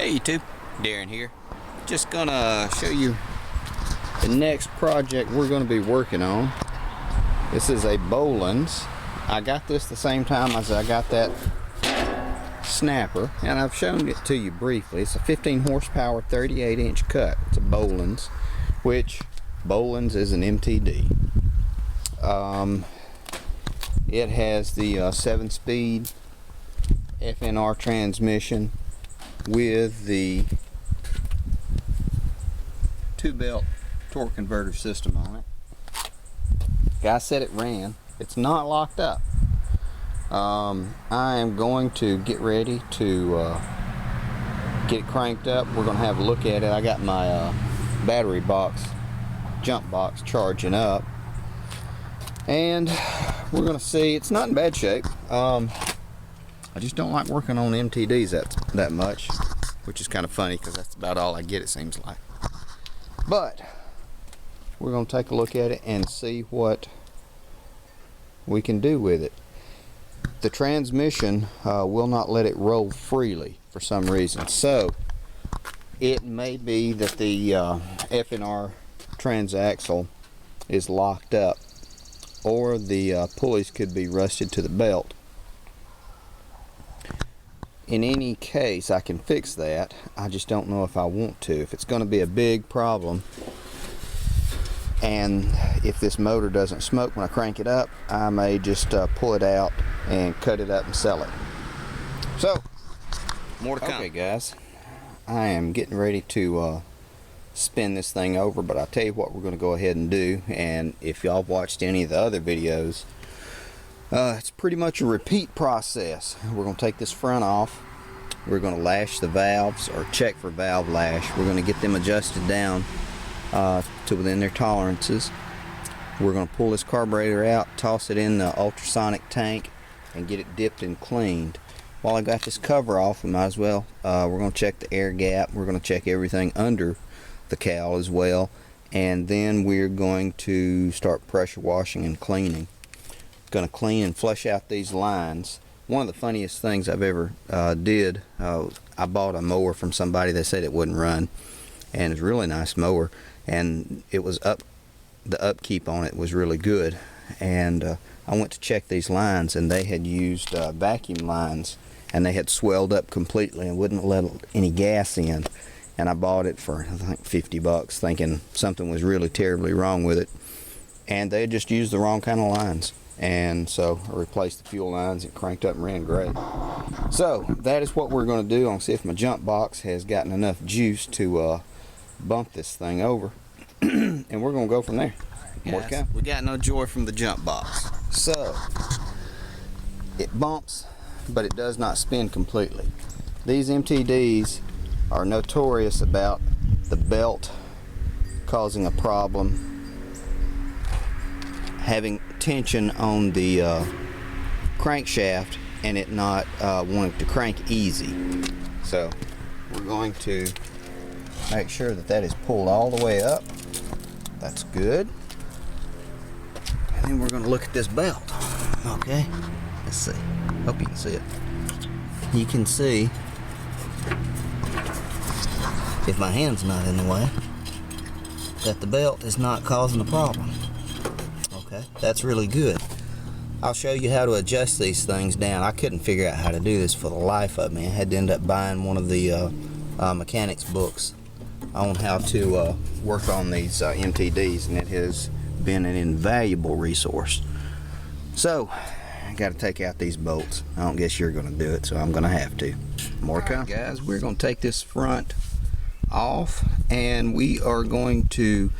Hey YouTube, Darren here. Just gonna show you the next project we're gonna be working on. This is a Bolens. I got this the same time as I got that snapper, and I've shown it to you briefly. It's a 15 horsepower 38-inch cut. It's a Bolens, which Bolens is an MTD. It has the 7-speed FNR transmission with the 2-belt torque converter system on it. Guy said it ran. It's not locked up. I am going to get ready to get it cranked up. We're going to have a look at it. I got my battery box, jump box, charging up, and we're going to see. It's not in bad shape. I just don't like working on MTDs that much, which is kind of funny because that's about all I get, it seems like. But we're going to take a look at it and see what we can do with it. The transmission will not let it roll freely for some reason, so it may be that the FNR transaxle is locked up, or the pulleys could be rusted to the belt. In any case, I can fix that. I just don't know if I want to. If it's going to be a big problem, and if this motor doesn't smoke when I crank it up, I may just pull it out and cut it up and sell it. So, more to come. Okay guys, I am getting ready to spin this thing over, but I'll tell you what we're going to go ahead and do. And if y'all watched any of the other videos, it's pretty much a repeat process. We're going to take this front off. We're going to lash the valves, or check for valve lash. We're going to get them adjusted down to within their tolerances. We're going to pull this carburetor out, toss it in the ultrasonic tank, and get it dipped and cleaned. While I got this cover off, we might as well, we're going to check the air gap. We're going to check everything under the cowl as well, and then we're going to start pressure washing and cleaning. Going to clean and flush out these lines. One of the funniest things I've ever did, I bought a mower from somebody that said it wouldn't run, and it's a really nice mower, and it was the upkeep on it was really good. And I went to check these lines, and they had used vacuum lines, and they had swelled up completely and wouldn't let any gas in. And I bought it for, I think, 50 bucks, thinking something was really terribly wrong with it, and they had just used the wrong kind of lines. And so I replaced the fuel lines. It cranked up and ran great. So that is what we're going to do. I'm going to see if my jump box has gotten enough juice to bump this thing over, and we're going to go from there. Right, we got no joy from the jump box. So it bumps, but it does not spin completely. These MTDs are notorious about the belt causing a problem, having tension on the crankshaft, and it not wanting to crank easy. So we're going to make sure that that is pulled all the way up. That's good. And then we're going to look at this belt. Okay, let's see. Hope you can see it. You can see, if my hand's not in the way, that the belt is not causing a problem. Okay, that's really good. I'll show you how to adjust these things down. I couldn't figure out how to do this for the life of me. I had to end up buying one of the mechanics books on how to work on these MTDs, and it has been an invaluable resource. So I got to take out these bolts. I don't guess you're going to do it, so I'm going to have to. More come, guys. We're going to take this front off, and we are going to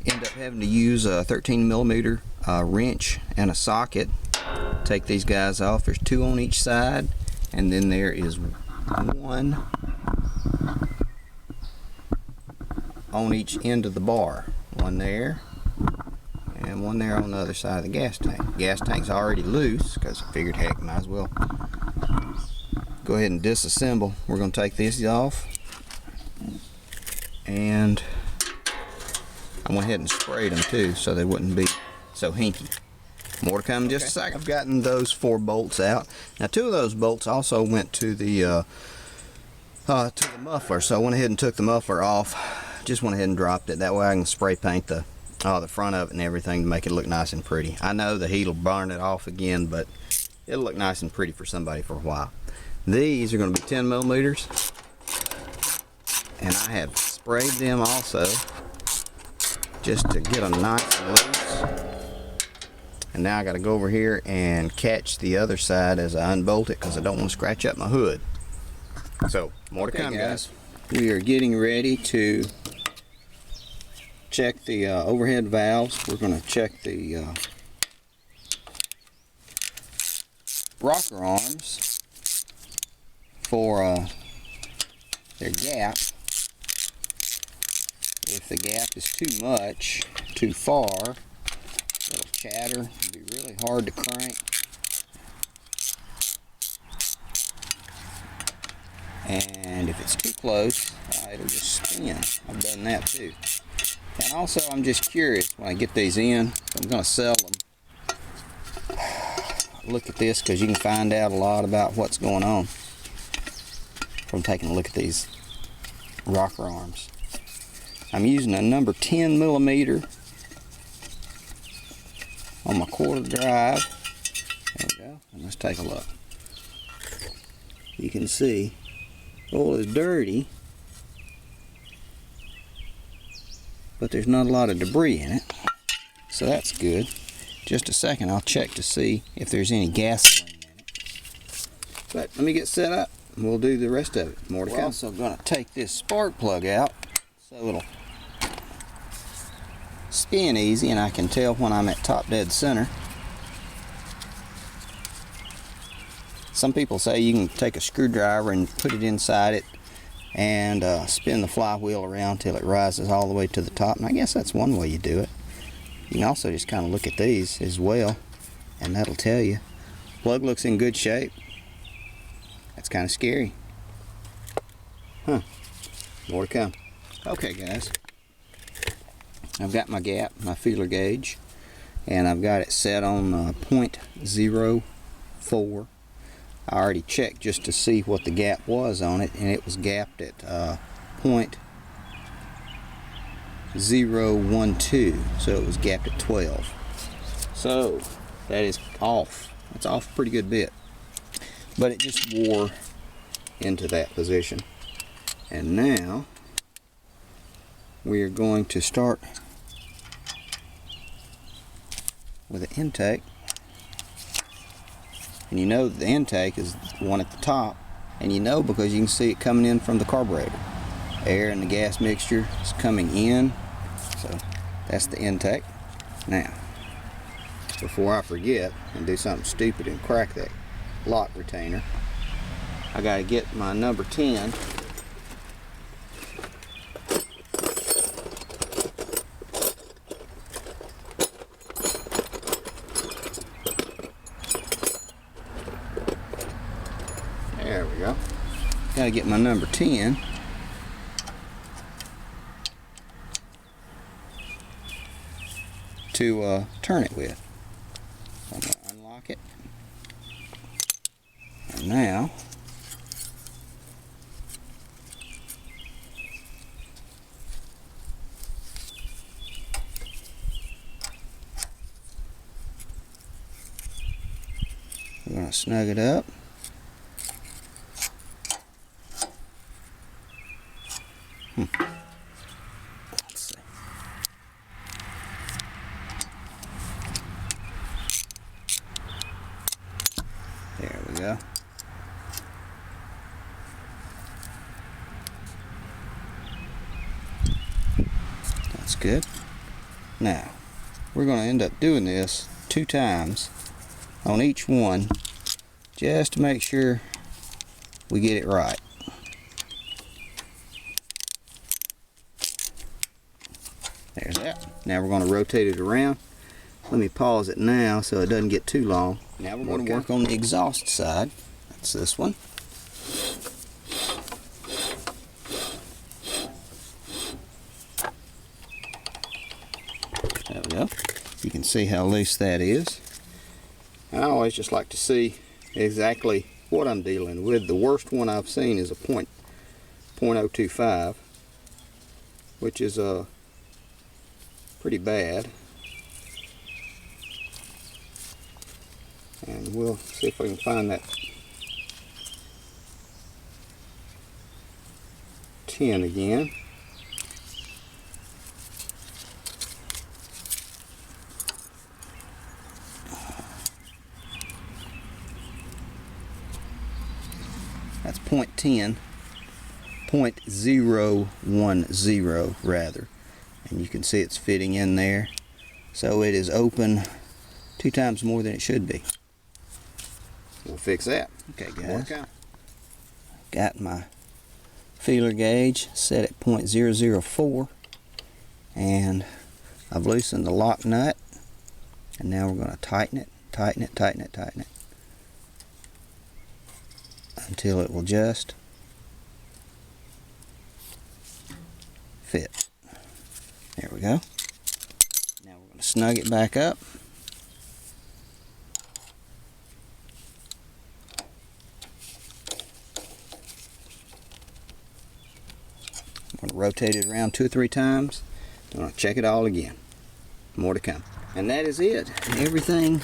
end up having to use a 13mm wrench and a socket. Take these guys off. There's 2 on each side, and then there is 1 on each end of the bar. 1 there, and 1 there on the other side of the gas tank. Gas tank's already loose because I figured, heck, might as well go ahead and disassemble. We're going to take these off, and I went ahead and sprayed them too, so they wouldn't be so hinky. More to come in just a second. I've gotten those 4 bolts out. Now 2 of those bolts also went to the to the muffler. So I went ahead and took the muffler off. Just went ahead and dropped it. That way I can spray paint the front of it and everything to make it look nice and pretty. I know the heat will burn it off again, but it'll look nice and pretty for somebody for a while. These are going to be 10 millimeters, and I have sprayed them also just to get them nice and loose. And now I got to go over here and catch the other side as I unbolt it, because I don't want to scratch up my hood. So more to come, guys. We are getting ready to check the overhead valves. We're going to check the rocker arms for their gap. If the gap is too much, too far, it'll chatter. It'll be really hard to crank. And if it's too close, it'll just spin. I've done that too. And also, I'm just curious, when I get these in, I'm going to sell them. Look at this, because you can find out a lot about what's going on from taking a look at these rocker arms. I'm using a number 10 millimeter on my quarter drive. There we go. And let's take a look. You can see oil is dirty, but there's not a lot of debris in it, so that's good. Just a second, I'll check to see if there's any gasoline in it. But let me get set up and we'll do the rest of it. More to come. We're also going to take this spark plug out so it'll spin easy and I can tell when I'm at top dead center. Some people say you can take a screwdriver and put it inside it and spin the flywheel around till it rises all the way to the top, and I guess that's one way you do it. You can also just kind of look at these as well, and that'll tell you. Plug looks in good shape. That's kind of scary. Huh. More to come. Okay, guys. I've got my gap, my feeler gauge, and I've got it set on 0.04. I already checked just to see what the gap was on it, and it was gapped at 0.012, so it was gapped at 12. So that is off. It's off a pretty good bit, but it just wore into that position. And now we are going to start with the intake. And you know the intake is the one at the top, and you know because you can see it coming in from the carburetor. Air and the gas mixture is coming in, so that's the intake. Now, before I forget and do something stupid and crack that lock retainer, I got to get my number 10. There we go. Got to get my number 10. To turn it with. I'm going to unlock it. And now we're going to snug it up. Let's see. There we go. That's good. Now, we're going to end up doing this 2 times on each one just to make sure we get it right. There's that. Now we're going to rotate it around. Let me pause it now so it doesn't get too long. Now we're going to work on the exhaust side. That's this one. There we go. You can see how loose that is. I always just like to see exactly what I'm dealing with. The worst one I've seen is a .025, which is pretty bad. And we'll see if I can find that 10 again. That's .10, .010 rather, and you can see it's fitting in there. So it is open 2 times more than it should be. We'll fix that. Okay, guys. Got my feeler gauge set at .004, and I've loosened the lock nut, and now we're going to tighten it until it will just fit. There we go. Now we're going to snug it back up. I'm going to rotate it around 2 or 3 times. I'm going to check it all again. More to come. And that is it. Everything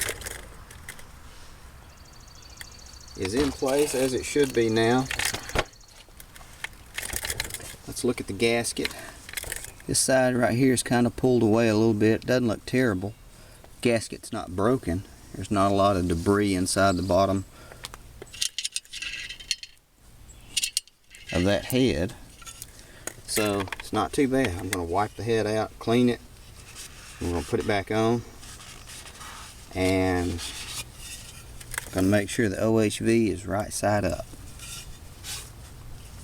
is in place as it should be now. Let's look at the gasket. This side right here is kind of pulled away a little bit. Doesn't look terrible. Gasket's not broken. There's not a lot of debris inside the bottom of that head. So it's not too bad. I'm going to wipe the head out, clean it. I'm going to put it back on. And I'm going to make sure the OHV is right side up,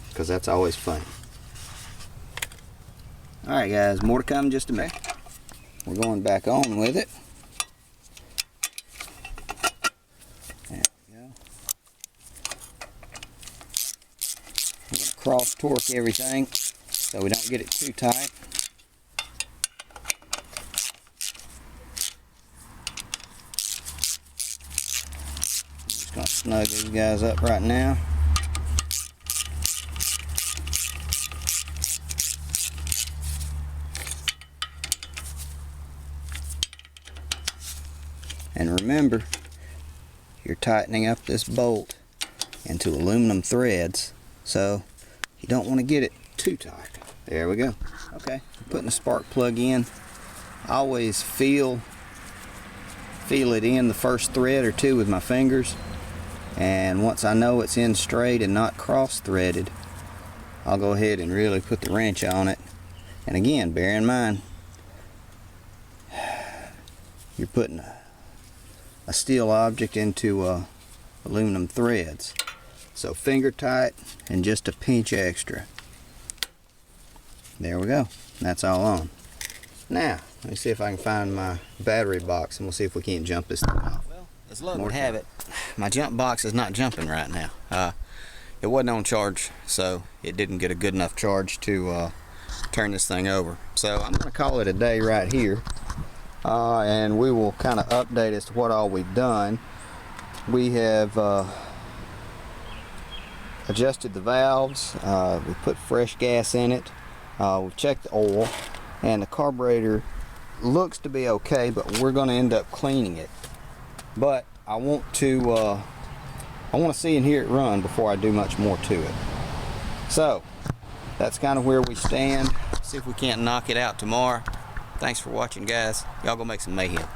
because that's always fun. Alright guys, more to come in just a minute. We're going back on with it. There we go. I'm going to cross torque everything so we don't get it too tight. I'm just going to snug these guys up right now. And remember, you're tightening up this bolt into aluminum threads, so you don't want to get it too tight. There we go. Okay, putting the spark plug in. I always feel it in the first thread or two with my fingers, and once I know it's in straight and not cross threaded, I'll go ahead and really put the wrench on it. And again, bear in mind, you're putting a steel object into aluminum threads, so finger tight and just a pinch extra. There we go. That's all on. Now let me see if I can find my battery box, and we'll see if we can't jump this thing off. Well, as luck would have it, my jump box is not jumping right now. It wasn't on charge, so it didn't get a good enough charge to turn this thing over. So I'm going to call it a day right here. And we will kind of update as to what all we've done. We have adjusted the valves, we put fresh gas in it, we've checked the oil, and the carburetor looks to be okay, but we're going to end up cleaning it. But I want to see and hear it run before I do much more to it. So that's kind of where we stand. See if we can't knock it out tomorrow. Thanks for watching, guys. Y'all go make some mayhem.